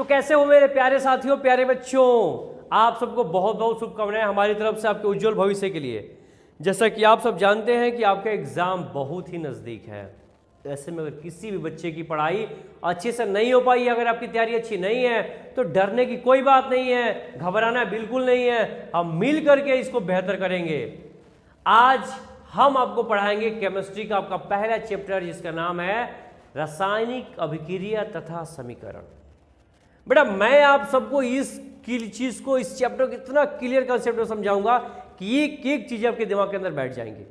तो कैसे हो मेरे प्यारे साथियों, प्यारे बच्चों, आप सबको बहुत बहुत शुभकामनाएं हमारी तरफ से आपके उज्जवल भविष्य के लिए। जैसा कि आप सब जानते हैं कि आपका एग्जाम बहुत ही नज़दीक है। ऐसे में अगर किसी भी बच्चे की पढ़ाई अच्छे से नहीं हो पाई, अगर आपकी तैयारी अच्छी नहीं है, तो डरने की कोई बात नहीं है, घबराना बिल्कुल नहीं है। हम मिल करके इसको बेहतर करेंगे। आज हम आपको पढ़ाएंगे केमिस्ट्री का आपका पहला चैप्टर, जिसका नाम है रासायनिक अभिक्रिया तथा समीकरण। बेटा मैं आप सबको इस चीज को, इस चैप्टर को इतना क्लियर कंसेप्ट में समझाऊंगा कि एक एक चीज आपके दिमाग के अंदर बैठ जाएंगी।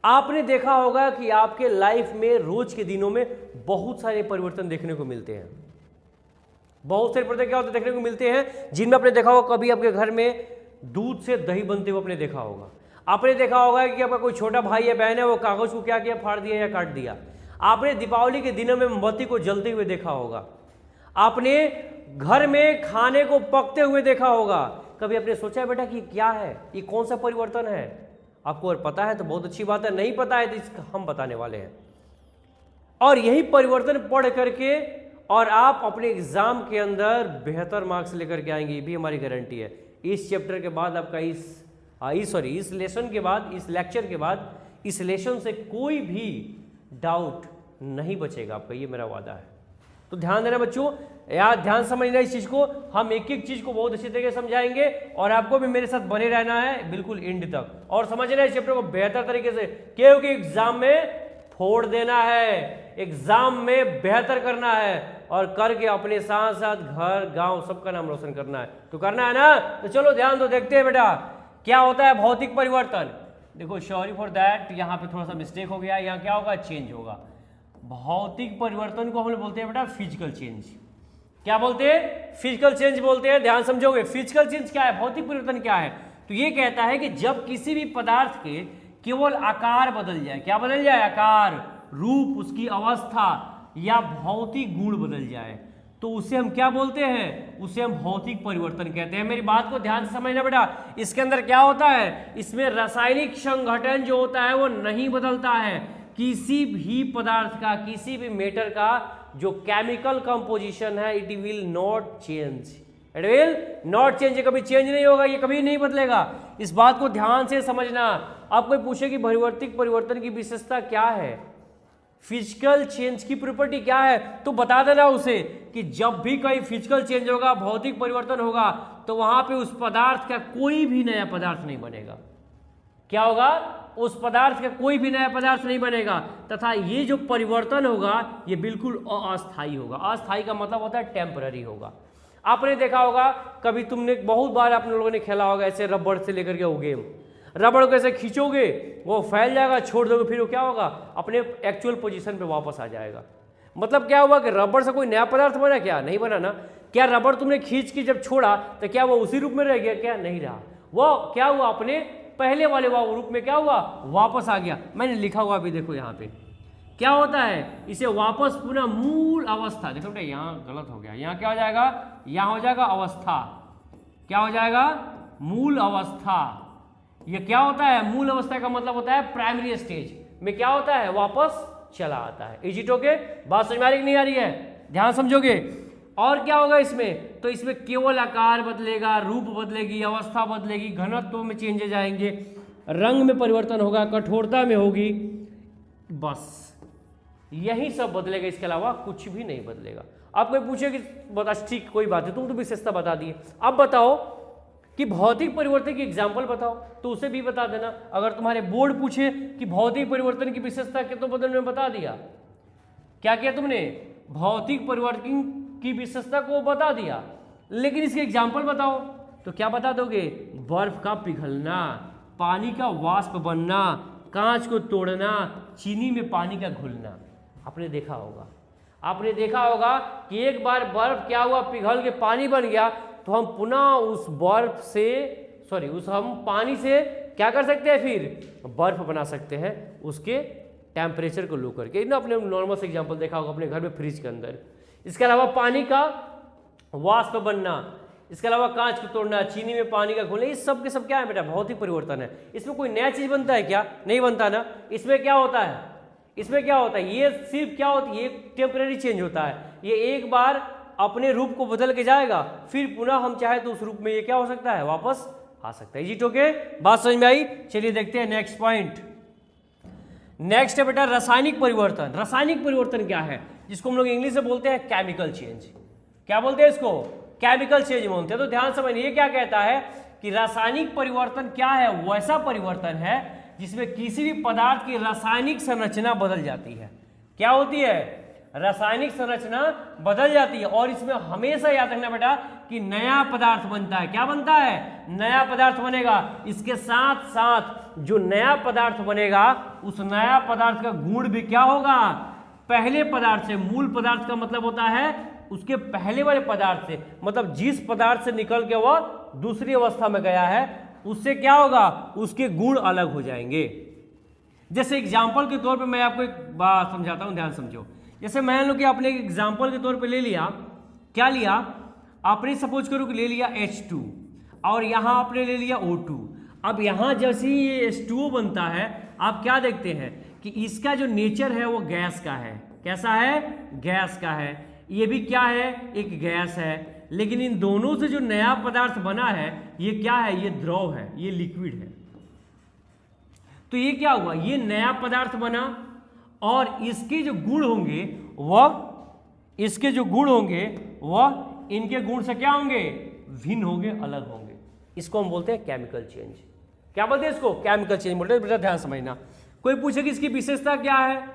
आपने देखा होगा कि आपके लाइफ में रोज के दिनों में बहुत सारे परिवर्तन देखने को मिलते हैं। बहुत सारे परिवर्तन क्या होते देखने को मिलते हैं, जिनमें आपने देखा होगा कभी आपके घर में दूध से दही बनते हुए आपने देखा होगा। आपने देखा होगा कि आपका कोई छोटा भाई या बहन है, वो कागज को क्या किया, फाड़ दिया या काट दिया। आपने दीपावली के दिनों में मोमबत्ती को जलते हुए देखा होगा। आपने घर में खाने को पकते हुए देखा होगा। कभी आपने सोचा है बेटा कि क्या है, ये कौन सा परिवर्तन है? आपको अगर पता है तो बहुत अच्छी बात है, नहीं पता है तो इसका हम बताने वाले हैं। और यही परिवर्तन पढ़ करके और आप अपने एग्जाम के अंदर बेहतर मार्क्स लेकर के आएंगे, ये भी हमारी गारंटी है। इस चैप्टर के बाद आपका इस लेसन के बाद, इस लेक्चर के बाद, इस लेसन से कोई भी डाउट नहीं बचेगा आपका, ये मेरा वादा है। तो ध्यान देना बच्चों, यार ध्यान समझना इस चीज को। हम एक एक चीज को बहुत अच्छी तरीके से समझाएंगे और आपको भी मेरे साथ बने रहना है बिल्कुल एंड तक, और समझना है इस चैप्टर को बेहतर तरीके से, क्योंकि एग्जाम में फोड़ देना है, एग्जाम में बेहतर करना है और करके अपने साथ साथ घर गांव सबका नाम रोशन करना है। तो करना है ना? तो चलो ध्यान दो, देखते हैं बेटा क्या होता है भौतिक परिवर्तन। देखो सॉरी फॉर दैट, यहाँ पे थोड़ा सा मिस्टेक हो गया। यहाँ क्या होगा, चेंज होगा। भौतिक परिवर्तन को हम बोलते हैं बेटा फिजिकल चेंज। क्या बोलते हैं? फिजिकल चेंज बोलते हैं। ध्यान समझोगे, फिजिकल चेंज क्या है, भौतिक परिवर्तन क्या है? तो ये कहता है कि जब किसी भी पदार्थ के केवल आकार बदल जाए, क्या बदल जाए, आकार, रूप, उसकी अवस्था या भौतिक गुण बदल जाए, तो उसे हम क्या बोलते हैं, उसे हम भौतिक परिवर्तन कहते हैं। मेरी बात को ध्यान से समझना बेटा। इसके अंदर क्या होता है, इसमें रासायनिक संघटन जो होता है वो नहीं बदलता है। किसी भी पदार्थ का, किसी भी मैटर का जो केमिकल कंपोजिशन है, it will not change, it will not change, कभी चेंज नहीं होगा, ये कभी नहीं बदलेगा। इस बात को ध्यान से समझना। आप कोई पूछे कि भौतिक परिवर्तन की विशेषता क्या है, फिजिकल चेंज की प्रॉपर्टी क्या है, तो बता देना उसे कि जब भी कोई फिजिकल चेंज होगा, भौतिक परिवर्तन होगा, तो वहां पे उस पदार्थ का कोई भी नया पदार्थ नहीं बनेगा। क्या होगा, उस पदार्थ का कोई भी नया पदार्थ नहीं बनेगा, तथा ये जो परिवर्तन होगा ये बिल्कुल अस्थायी होगा। अस्थायी का मतलब होता है टेम्पररी होगा। आपने देखा होगा, कभी तुमने बहुत बार आप लोगों ने खेला होगा ऐसे रबड़ से लेकर के वो गेम, रबड़ को ऐसे खींचोगे वो फैल जाएगा, छोड़ दोगे फिर वो क्या होगा, अपने एक्चुअल पोजीशन पे वापस आ जाएगा। मतलब क्या हुआ कि रबड़ से कोई नया पदार्थ बना, क्या नहीं बना ना। क्या रबड़ तुमने खींच के जब छोड़ा तो क्या वो उसी रूप में रह गया, क्या नहीं रहा, वो क्या हुआ, अपने पहले वाले रूप में क्या हुआ, वापस आ गया। मैंने लिखा हुआ अभी देखो यहाँ पे क्या होता है, इसे वापस पुनः मूल अवस्था, देखो बेटा यहाँ गलत हो गया, यहाँ क्या हो जाएगा, यहाँ हो जाएगा अवस्था, क्या हो जाएगा, मूल अवस्था। ये क्या होता है, मूल अवस्था का मतलब होता है प्राइमरी स्टेज में क्या होता है, वापस चला आता है। Is it okay? बात समझ में आ रही नहीं आ रही है? ध्यान समझोगे। और क्या होगा इसमें, तो इसमें केवल आकार बदलेगा, रूप बदलेगी, अवस्था बदलेगी, घनत्व में चेंजेज आएंगे, रंग में परिवर्तन होगा, कठोरता में होगी, बस यही सब बदलेगा, इसके अलावा कुछ भी नहीं बदलेगा। आप कोई पूछे कि बता, ठीक कोई बात है, तुम तो विशेषता बता दिए, अब बताओ कि भौतिक परिवर्तन की एग्जाम्पल बताओ, तो उसे भी बता देना। अगर तुम्हारे बोर्ड पूछे कि भौतिक परिवर्तन की विशेषता के, तो बदल में बता दिया, क्या किया तुमने, भौतिक परिवर्तन की विशेषता को बता दिया, लेकिन इसके एग्जाम्पल बताओ, तो क्या बता दोगे, बर्फ का पिघलना, पानी का वाष्प बनना, कांच को तोड़ना, चीनी में पानी का घुलना। आपने देखा होगा, आपने देखा होगा कि एक बार बर्फ क्या हुआ, पिघल के पानी बन गया, तो हम पुनः उस बर्फ से, हम पानी से क्या कर सकते हैं, फिर बर्फ बना सकते हैं, उसके टेम्परेचर को लो करके ना। अपने नॉर्मल से एग्जांपल देखा होगा अपने घर में फ्रिज के अंदर। इसके अलावा पानी का वाष्प बनना, इसके अलावा कांच को तोड़ना, चीनी में पानी का घुलना, इस सब के सब क्या है बेटा, भौतिक परिवर्तन है। इसमें कोई नया चीज बनता है क्या, नहीं बनता ना। इसमें क्या होता है, इसमें क्या होता है, ये सिर्फ क्या होती है, ये टेम्परेरी चेंज होता है, ये एक बार अपने रूप को बदल के जाएगा, फिर पुनः हम चाहे तो उस रूप में ये क्या हो सकता है, वापस आ सकता है। जी ओके, बात समझ में आई। चलिए देखते हैं नेक्स्ट पॉइंट। नेक्स्ट है बेटा रासायनिक परिवर्तन। रासायनिक परिवर्तन क्या है, जिसको हम लोग इंग्लिश में बोलते हैं केमिकल चेंज। क्या बोलते हैं इसको, केमिकल चेंज बोलते हैं। तो ध्यान समझिए क्या कहता है कि रासायनिक परिवर्तन क्या है, वैसा परिवर्तन है जिसमें किसी भी पदार्थ की रासायनिक संरचना बदल जाती है। क्या होती है, रासायनिक संरचना बदल जाती है। और इसमें हमेशा याद रखना बेटा कि नया पदार्थ बनता है। क्या बनता है, नया पदार्थ बनेगा। इसके साथ साथ जो नया पदार्थ बनेगा उस नया पदार्थ का गुण भी क्या होगा, पहले पदार्थ से, मूल पदार्थ का मतलब होता है उसके पहले वाले पदार्थ से, मतलब जिस पदार्थ से निकल के वह दूसरी अवस्था में गया है उससे क्या होगा, उसके गुण अलग हो जाएंगे। जैसे एग्जाम्पल के तौर पे मैं आपको एक बात समझाता हूं, ध्यान समझो। जैसे मान लो कि आपने एक एग्जाम्पल के तौर पे ले लिया, क्या लिया आपने, सपोज करो कि ले लिया H2 और यहां आपने ले लिया O2। अब यहां जैसे ही ये H2O बनता है, आप क्या देखते हैं कि इसका जो नेचर है वो गैस का है। कैसा है, गैस का है। ये भी क्या है, एक गैस है। लेकिन इन दोनों से जो नया पदार्थ बना है ये क्या है, ये द्रव है, ये लिक्विड है। तो ये क्या हुआ, ये नया पदार्थ बना और इसके जो गुण होंगे वह इनके गुण से क्या होंगे, भिन्न होंगे, अलग होंगे। इसको हम बोलते हैं केमिकल चेंज। क्या बोलते हैं इसको, केमिकल चेंज बोलते हैं। बेटा ध्यान समझना, कोई पूछे कि इसकी विशेषता क्या है,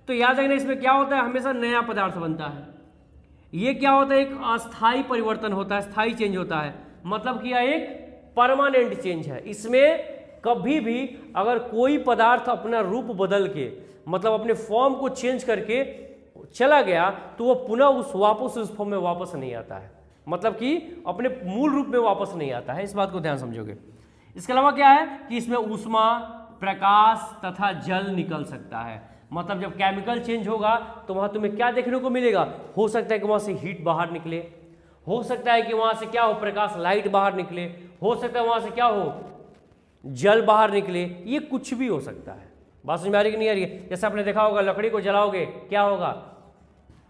तो याद रखना इसमें क्या होता है, हमेशा नया पदार्थ बनता है। ये क्या होता है, एक अस्थायी परिवर्तन होता है, स्थायी चेंज होता है। मतलब कि यह एक परमानेंट चेंज है। इसमें कभी भी अगर कोई पदार्थ अपना रूप बदल के, मतलब अपने फॉर्म को चेंज करके चला गया, तो वो पुनः वापस उस फॉर्म में वापस नहीं आता है। मतलब कि अपने मूल रूप में वापस नहीं आता है। इस बात को ध्यान समझोगे। इसके अलावा क्या है कि इसमें ऊष्मा, प्रकाश तथा जल निकल सकता है। मतलब जब केमिकल चेंज होगा तो वहां तुम्हें क्या देखने को मिलेगा, हो सकता है कि वहां से हीट बाहर निकले, हो सकता है कि वहां से क्या हो, प्रकाश, लाइट बाहर निकले, हो सकता है वहां से क्या हो, जल बाहर निकले। ये कुछ भी हो सकता है। बात समझ में आ रही कि नहीं आ रही है। जैसे आपने देखा होगा, लकड़ी को जलाओगे क्या होगा,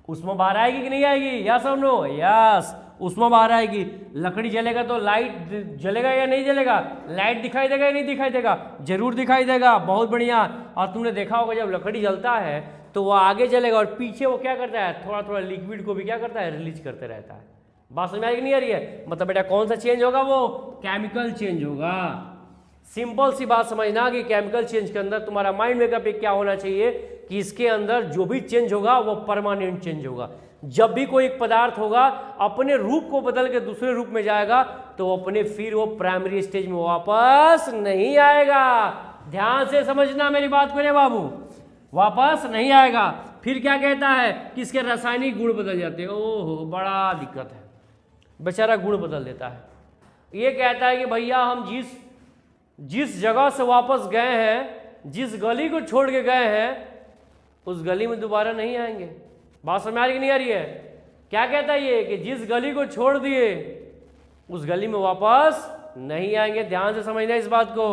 उष्मा बाहर आएगी कि नहीं आएगी, यस और नो, यस, उष्मा बाहर आएगी। लकड़ी जलेगा तो लाइट जलेगा या नहीं जलेगा, लाइट दिखाई देगा या नहीं दिखाई देगा, जरूर दिखाई देगा। बहुत बढ़िया। और तुमने देखा होगा जब लकड़ी जलता है तो वह आगे जलेगा और पीछे वो क्या करता है, थोड़ा थोड़ा लिक्विड को भी क्या करता है, रिलीज करते रहता है। बात समझ में आएगी नहीं आ रही है। मतलब बेटा कौन सा चेंज होगा, वो केमिकल चेंज होगा। सिंपल सी बात समझना कि केमिकल चेंज के अंदर तुम्हारा माइंड मेकअप क्या होना चाहिए कि इसके अंदर जो भी चेंज होगा वो परमानेंट चेंज होगा। जब भी कोई एक पदार्थ होगा अपने रूप को बदल के दूसरे रूप में जाएगा तो अपने फिर वो प्राइमरी स्टेज में वापस नहीं आएगा। ध्यान से समझना मेरी बात को रे बाबू, वापस नहीं आएगा। फिर क्या कहता है कि इसके रासायनिक गुण बदल जाते हैं। ओहो, बड़ा दिक्कत है, बेचारा गुण बदल देता है। ये कहता है कि भैया हम जिस जगह से वापस गए हैं, जिस गली को छोड़ के गए हैं, उस गली में दोबारा नहीं आएंगे। बात समझ आ रही नहीं आ रही है। क्या कहता है ये कि जिस गली को छोड़ दिए उस गली में वापस नहीं आएंगे। ध्यान से समझना इस बात को।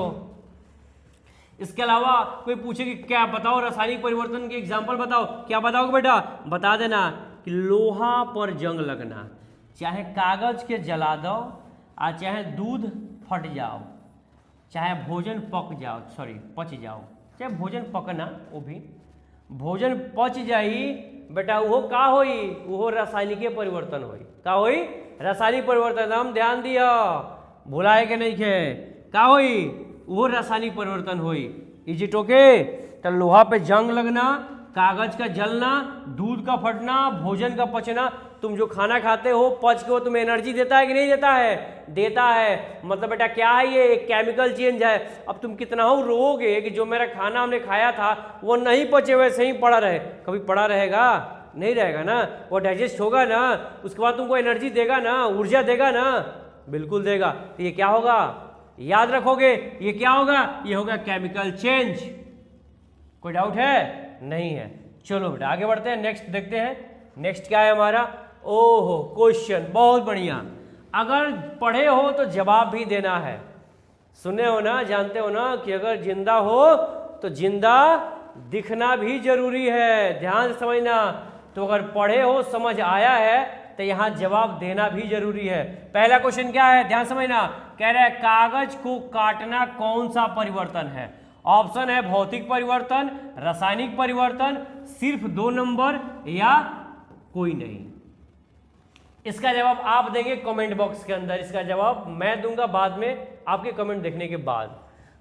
इसके अलावा कोई पूछे कि क्या बताओ रासायनिक परिवर्तन के एग्जाम्पल बताओ, क्या बताओगे बेटा, बता देना कि लोहा पर जंग लगना, चाहे कागज के जला दो और चाहे दूध फट जाओ, चाहे भोजन पच जाओ, चाहे भोजन पकना, वो भी भोजन पच जाई बेटा, वो का होई, वो रासायनिक परिवर्तन होई। का होई, रासायनिक परिवर्तन। हम ध्यान दिया, भुलाए के नहीं खे, का होई, वो रासायनिक परिवर्तन होई। Is it okay. तो लोहा पे जंग लगना, कागज का जलना, दूध का फटना, भोजन का पचना। तुम जो खाना खाते हो पच के वो तुम्हें एनर्जी देता है कि नहीं देता है, देता है। मतलब बेटा क्या है, ये एक केमिकल चेंज है। अब तुम कितना हो रोओगे कि जो मेरा खाना हमने खाया था वो नहीं पचे, वैसे ही पड़ा रहे। कभी पड़ा रहेगा, नहीं रहेगा ना, वो डाइजेस्ट होगा ना, उसके बाद तुमको एनर्जी देगा ना, ऊर्जा देगा ना, बिल्कुल देगा। तो ये क्या होगा, याद रखोगे, ये क्या होगा, ये होगा केमिकल चेंज। कोई डाउट है, नहीं है। चलो बेटा आगे बढ़ते हैं, नेक्स्ट देखते हैं। नेक्स्ट क्या है हमारा, ओहो क्वेश्चन, बहुत बढ़िया। अगर पढ़े हो तो जवाब भी देना है। सुने हो ना, जानते हो ना कि अगर जिंदा हो तो जिंदा दिखना भी जरूरी है। ध्यान से समझना। तो अगर पढ़े हो, समझ आया है, तो यहाँ जवाब देना भी जरूरी है। पहला क्वेश्चन क्या है, ध्यान समझना, कह रहा है कागज को काटना कौन सा परिवर्तन है। ऑप्शन है भौतिक परिवर्तन, रासायनिक परिवर्तन, सिर्फ 2 नंबर या कोई नहीं। इसका जवाब आप देंगे कमेंट बॉक्स के अंदर, इसका जवाब मैं दूंगा बाद में आपके कमेंट देखने के बाद।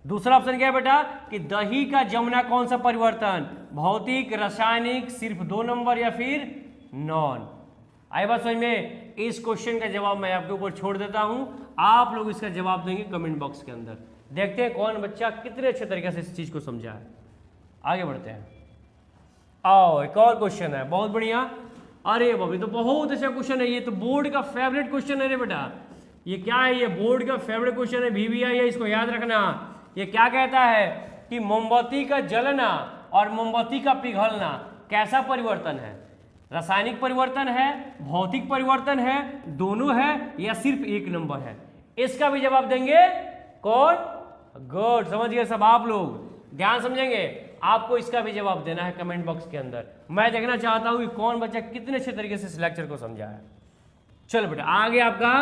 दूसरा ऑप्शन क्या है बेटा कि दही का जमना कौन सा परिवर्तन, भौतिक, रासायनिक, सिर्फ 2 नंबर या फिर नॉन। आई बात समझ में। इस क्वेश्चन का जवाब मैं आपके ऊपर छोड़ देता हूं, आप लोग इसका जवाब देंगे कमेंट बॉक्स के अंदर। देखते हैं कौन बच्चा कितने अच्छे तरीके से इस चीज को समझा है। आगे बढ़ते हैं। आओ एक और क्वेश्चन है, बहुत बढ़िया। अरे बाबी तो बहुत अच्छा क्वेश्चन है, ये तो बोर्ड का फेवरेट क्वेश्चन है रे बेटा। ये क्या है, ये बोर्ड का फेवरेट क्वेश्चन है, VVI है, इसको याद रखना। ये क्या कहता है कि मोमबत्ती का जलना और मोमबत्ती का पिघलना कैसा परिवर्तन है, रासायनिक परिवर्तन है, भौतिक परिवर्तन है, दोनों है या सिर्फ 1 नंबर है। इसका भी जवाब देंगे कौन, गुड, समझ गए सब आप लोग, ध्यान समझेंगे। आपको इसका भी जवाब देना है कमेंट बॉक्स के अंदर। मैं देखना चाहता हूं कि कौन बच्चा कितने अच्छे तरीके से इस लेक्चर को समझा है। चलो बेटा आगे आपका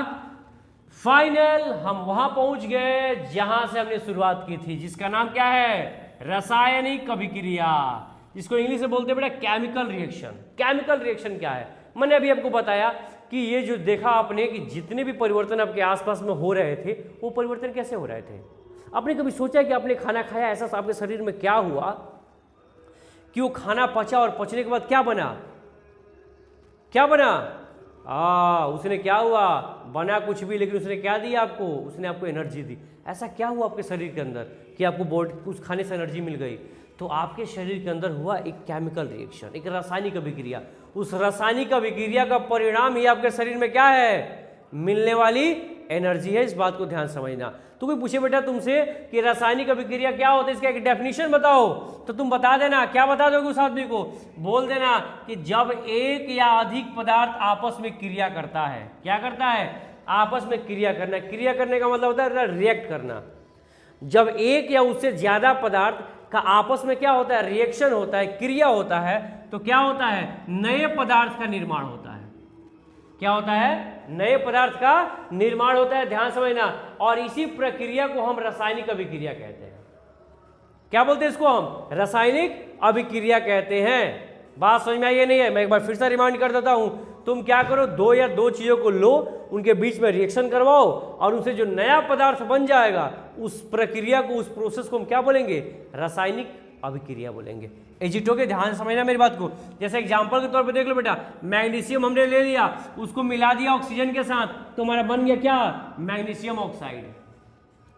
फाइनल, हम वहां पहुंच गए जहां से हमने शुरुआत की थी, जिसका नाम क्या है, रासायनिक अभिक्रिया, जिसको इंग्लिश में बोलते हैं बेटा केमिकल रिएक्शन। केमिकल रिएक्शन क्या है, मैंने अभी आपको बताया कि ये जो देखा आपने कि जितने भी परिवर्तन आपके आसपास में हो रहे थे वो परिवर्तन कैसे हो रहे थे। आपने कभी सोचा कि आपने खाना खाया, ऐसा आपके शरीर में क्या हुआ कि वो खाना पचा और पचने के बाद क्या बना, क्या बना, उसने क्या हुआ, बना कुछ भी, लेकिन उसने क्या दिया आपको, उसने आपको एनर्जी दी। ऐसा क्या हुआ आपके शरीर के अंदर कि आपको बॉडी उस खाने से एनर्जी मिल गई। तो आपके शरीर के अंदर हुआ एक केमिकल रिएक्शन, एक रासायनिक अभिक्रिया। उस रासायनिक अभिक्रिया का परिणाम ही आपके शरीर में क्या है, मिलने वाली एनर्जी है। इस बात को ध्यान समझना। तो कोई पूछे बेटा तुमसे कि रासायनिक अभिक्रिया क्या होता है, इसका एक डेफिनेशन बताओ, तो तुम बता देना, क्या बता दोगे उस आदमी को, बोल देना कि जब एक या अधिक पदार्थ आपस में क्रिया करता है, क्या करता है, आपस में क्रिया करना। क्रिया करने का मतलब होता है रिएक्ट करना। जब एक या उससे ज्यादा पदार्थ का आपस में क्या होता है, रिएक्शन होता है, क्रिया होता है, तो क्या होता है, नए पदार्थ का निर्माण होता है। क्या होता है, नए पदार्थ का निर्माण होता है, ध्यान समझना। और इसी प्रक्रिया को हम रासायनिक अभिक्रिया कहते हैं। क्या बोलते हैं इसको, हम रासायनिक अभिक्रिया कहते हैं। बात समझ में आई नहीं है, मैं एक बार फिर से रिमाइंड कर देता हूं। तुम क्या करो, 2 या 2 चीजों को लो, उनके बीच में रिएक्शन करवाओ और उनसे जो नया पदार्थ बन जाएगा उस प्रक्रिया को, उस प्रोसेस को हम क्या बोलेंगे, रासायनिक अभिक्रिया बोलेंगे। एजिटो के ध्यान समझना मेरी बात को। जैसे एग्जांपल के तौर पे देख लो बेटा, मैग्नीशियम हमने ले लिया, उसको मिला दिया ऑक्सीजन के साथ, तो हमारा बन गया क्या, मैग्नीशियम ऑक्साइड।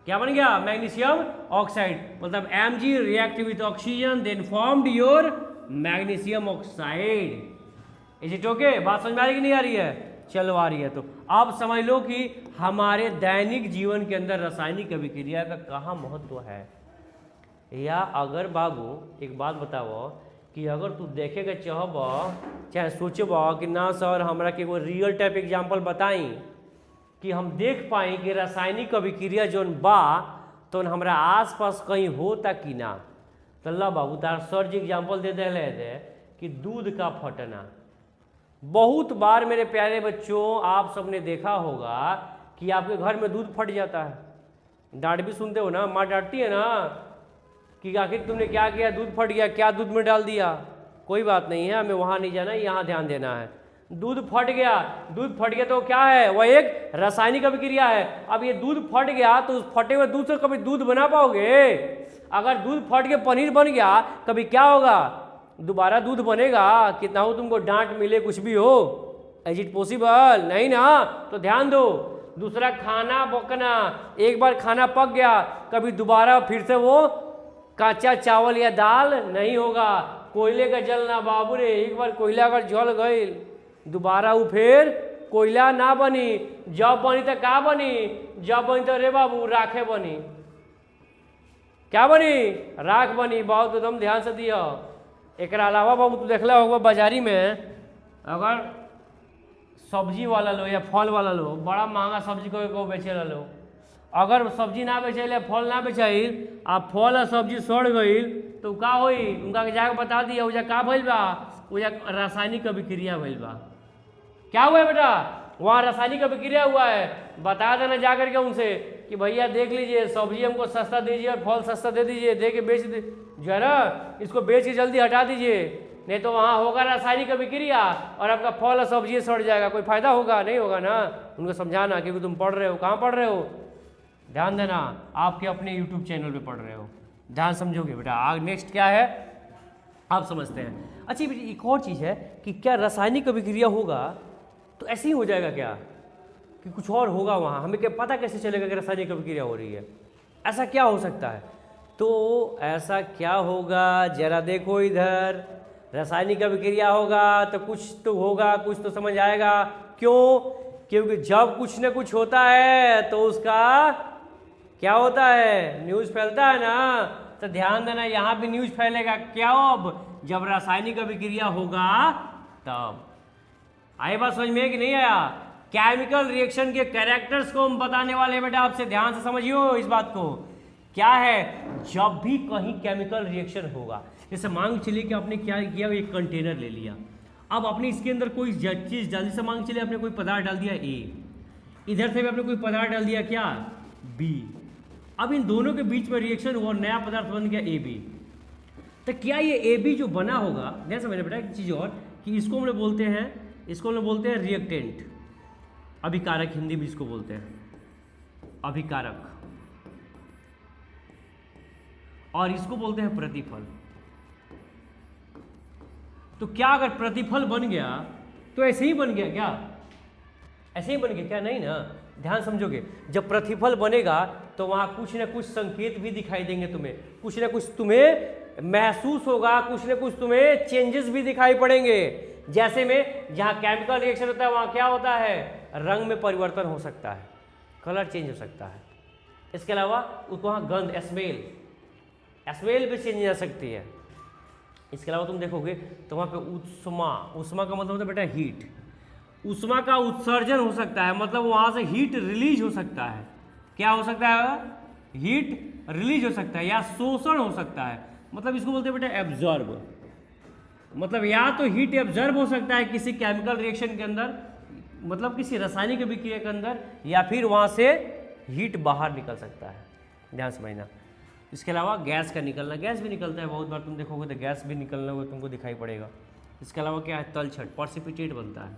क्या बन गया, मैग्नीशियम ऑक्साइड। मतलब Mg react with oxygen then formed your magnesium oxide. Is it okay, बात समझ में आ रही कि नहीं आ रही है, चलो आ रही है। तो आप समझ लो कि हमारे दैनिक जीवन के अंदर रासायनिक अभिक्रिया का कहाँ महत्व है। या अगर बाबू एक बात बताओ कि अगर तू देखेगा चाहब, चाहे सोचब कि ना सर हमरा के कोई रियल टाइप एग्जाम्पल बताई कि हम देख पाई कि रासायनिक अभिक्रिया जौन बा तो हमरा आसपास कहीं होता कि ना, तो ला बाबू तार सर जी एग्जाम्पल दे दे कि दूध का फटना। बहुत बार मेरे प्यारे बच्चों आप सबने देखा होगा कि आपके घर में दूध फट जाता है, डांट भी सुनते हो ना, माँ डांटती है ना कि आखिर तुमने क्या किया, दूध फट गया, क्या दूध में डाल दिया। कोई बात नहीं है, हमें वहाँ नहीं जाना है, यहाँ ध्यान देना है। दूध फट गया, दूध फट गया तो क्या है, वह एक रासायनिक अभिक्रिया है। अब ये दूध फट गया तो उस फटे हुए दूध से कभी दूध बना पाओगे। अगर दूध फट के पनीर बन गया कभी क्या होगा, दोबारा दूध बनेगा, कितना हो तुमको डांट मिले कुछ भी हो, इज इट पॉसिबल, नहीं ना। तो ध्यान दो। दूसरा खाना पकना, एक बार खाना पक गया कभी दोबारा फिर से वो कच्चा चावल या दाल नहीं होगा। कोयले का जलना बाबू रे, एक बार कोयला अगर जल गई दोबारा वो फिर कोयला ना बनी, जब बनी तो का बनी, जब बनी तो रे बाबू राखे बनी, क्या बनी, राख बनी। बहुत एकदम ध्यान से दिया। एक अलावा बाबू तू देखला होगा बाजारी में अगर सब्जी वाला लो या फल वाला लो, बड़ा महंगा सब्जी को बेचे लो, अगर सब्जी ना बेचे, फल ना बेचाई, आ फल और सब्जी सड़ गई तो का होई, उनका जाके बता दिया उजा का भइल बा, उजा रासायनिक अभिक्रिया भइल बा। क्या हुआ है बेटा, वहाँ रासायनिक अभिक्रिया हुआ है, बता देना जा करके उनसे कि भैया देख लीजिए सब्जी हमको सस्ता दीजिए और फल सस्ता दे दीजिए, दे के बेच दे जो है ना, इसको बेच के जल्दी हटा दीजिए, नहीं तो वहाँ होगा रासायनिक अभिक्रिया और आपका फल और सब्जी सड़ जाएगा, कोई फायदा होगा नहीं होगा ना। उनको समझाना क्योंकि तुम पढ़ रहे हो, कहाँ पढ़ रहे हो, ध्यान देना, आपके अपने यूट्यूब चैनल पे पढ़ रहे हो, ध्यान समझोगे बेटा। आगे नेक्स्ट क्या है आप समझते हैं। अच्छा एक और चीज़ है कि क्या रासायनिक अभिक्रिया होगा तो ऐसे ही हो जाएगा क्या कि कुछ और होगा वहाँ, हमें क्या पता कैसे चलेगा कि रासायनिक अभिक्रिया हो रही है, ऐसा क्या हो सकता है। तो ऐसा क्या होगा जरा देखो इधर, रासायनिक अभिक्रिया होगा तो कुछ तो होगा, कुछ तो समझ आएगा। क्यों, क्योंकि जब कुछ न कुछ होता है तो उसका क्या होता है, न्यूज़ फैलता है ना। तो ध्यान देना यहाँ भी न्यूज़ फैलेगा, क्या अब जब रासायनिक अभिक्रिया होगा तब। आए बात समझ में कि नहीं आया। केमिकल रिएक्शन के कैरेक्टर्स को हम बताने वाले हैं बेटा, आपसे ध्यान से समझियो इस बात को। क्या है, जब भी कहीं केमिकल रिएक्शन होगा, जैसे मान चलिए कि आपने क्या किया, एक कंटेनर ले लिया, अब आपने इसके अंदर कोई चीज़ जल्दी से मान चलिए आपने कोई पदार्थ डाल दिया ए, इधर से भी आपने कोई पदार्थ डाल दिया क्या बी, अब इन दोनों के बीच में रिएक्शन हुआ, नया पदार्थ बन गया ए बी। तो क्या ये ए बी जो बना होगा, ध्यान समझना बेटा एक चीज़ और कि इसको हम लोग बोलते हैं, इसको हम लोग बोलते हैं रिएक्टेंट, अभिकारक, हिंदी में इसको बोलते हैं अभिकारक, और इसको बोलते हैं प्रतिफल। तो क्या अगर प्रतिफल बन गया तो ऐसे ही बन गया क्या, ऐसे ही बन गया क्या, नहीं ना। ध्यान समझोगे, जब प्रतिफल बनेगा तो वहां कुछ ना कुछ संकेत भी दिखाई देंगे तुम्हें, कुछ ना कुछ तुम्हें महसूस होगा, कुछ ना कुछ तुम्हें चेंजेस भी दिखाई पड़ेंगे। जैसे में जहाँ केमिकल रिएक्शन होता है वहाँ क्या होता है, रंग में परिवर्तन हो सकता है, कलर चेंज हो सकता है। इसके अलावा वहाँ गंध, स्मेल भी चेंज हो सकती है। इसके अलावा तुम देखोगे तो वहाँ पे उष्मा का मतलब होता है बेटा हीट, उष्मा का उत्सर्जन हो सकता है, मतलब वहाँ से हीट रिलीज हो सकता है। क्या हो सकता है, हीट रिलीज हो सकता है या शोषण हो सकता है, मतलब इसको बोलते हैं बेटा एब्जॉर्ब, मतलब या तो हीट एब्जॉर्ब हो सकता है किसी केमिकल रिएक्शन के अंदर, मतलब किसी रासायनिक अभिक्रिया के अंदर, या फिर वहाँ से हीट बाहर निकल सकता है, ध्यान समझना। इसके अलावा गैस का निकलना, गैस भी निकलता है, बहुत बार तुम देखोगे तो गैस भी निकलना हुआ तुमको दिखाई पड़ेगा। इसके अलावा क्या है, तलछट, पर्सिपिटेट बनता है,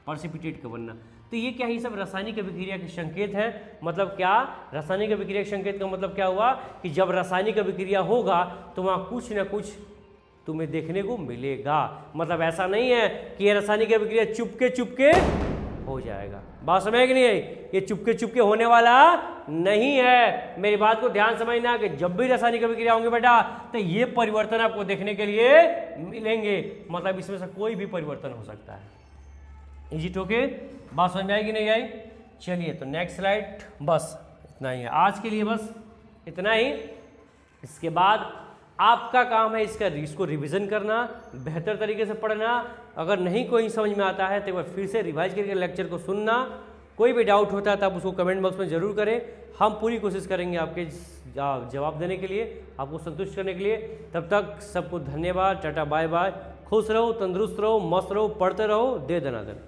पर्सिपिटेट का बनना। तो ये क्या है, ये सब रासायनिक अभिक्रिया के संकेत हैं। मतलब क्या, रासायनिक अभिक्रिया के संकेत का मतलब क्या हुआ कि जब रासायनिक अभिक्रिया होगा तो वहाँ कुछ ना कुछ तुम्हें देखने को मिलेगा। मतलब ऐसा नहीं है कि ये रासायनिक अभिक्रिया चुपके हो जाएगा, बात समझ कि नहीं आई, ये चुपके होने वाला नहीं है। मेरी बात को ध्यान समझना कि जब भी रासायनिक अभिक्रिया होंगे बेटा तो ये परिवर्तन आपको देखने के लिए मिलेंगे, मतलब इसमें से कोई भी परिवर्तन हो सकता है। इजी टोके, बात समझ में आई कि नहीं आई। चलिए तो नेक्स्ट स्लाइड, बस इतना ही है आज के लिए, बस इतना ही। इसके बाद आपका काम है इसको रिवीजन करना, बेहतर तरीके से पढ़ना। अगर नहीं कोई समझ में आता है तो एक बार फिर से रिवाइज करके लेक्चर को सुनना। कोई भी डाउट होता है तो आप उसको कमेंट बॉक्स में ज़रूर करें, हम पूरी कोशिश करेंगे आपके जवाब देने के लिए, आपको संतुष्ट करने के लिए। तब तक सबको धन्यवाद, टाटा बाय बाय, खुश रहो, तंदुरुस्त रहो, मस्त रहो, पढ़ते रहो, दे दनादन।